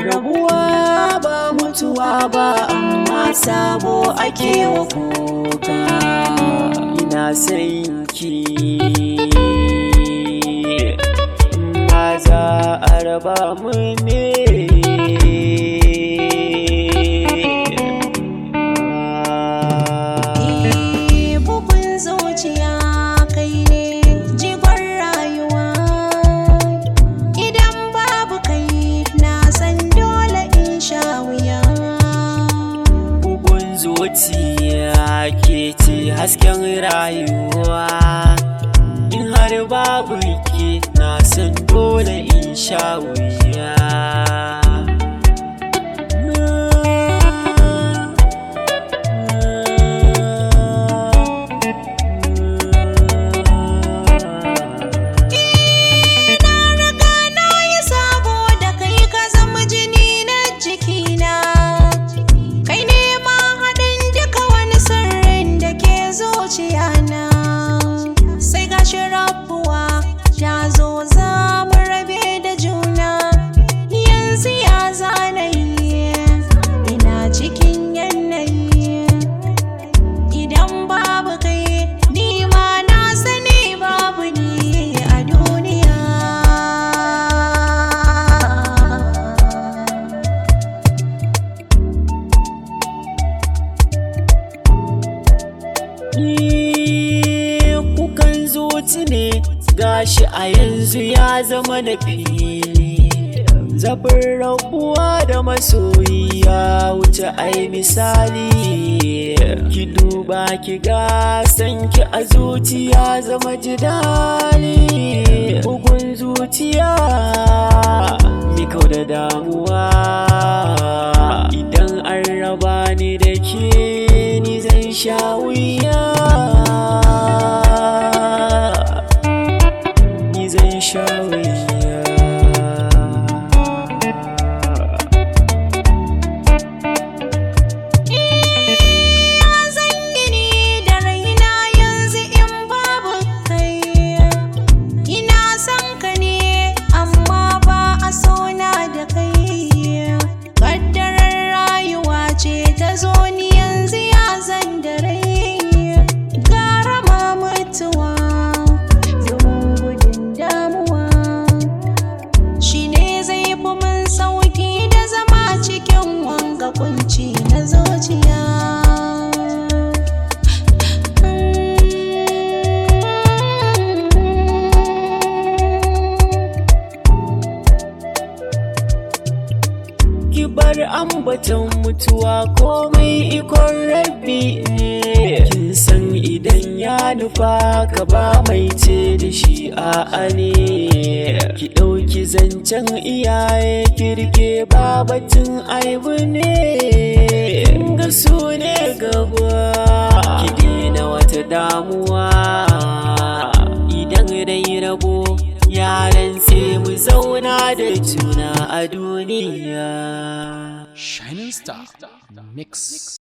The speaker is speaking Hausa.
rabuwa ba mutuwa ba, amma sabo ake wa kuka. Ina son ki, ma za a raba mu ne? Bugun zuciya kai ne jigon rayuwa, idan babu kai na san dole in sha wuya. Bugun zuciya ke ce hasken rayuwa, in har babu ke na san dole in sha wuya. Sai gashi rabuwa ya zo za mu rabe da juna, yanzu ya zanayi ina cikin yanayi. Idan babu kai ni ma na sani babu ni a duniya. Kukan zuci ne gashi a yanzu ya zama na fili, zafin rabuwa da masoyi ya wuce ai misali. Ki duba ki ga sanki a zuciya zama jidali. Bugun zuciya mi kau da damuwa, idan an raba ni da ke ni zan sha wuya. Kunci na zuciya. Ki bar ambaton mutuwa komai ikon rabbi ne, kin san idan ya nufa ka ba mai ce da shi a'a ne. Ki ɗauki zancen iyaye kirke babatun aibu ne, ga su ne gaba. Ki daina wata damuwa, idan dai rabo yaran sai mu zauna da juna a duniya. Shining Star Mix.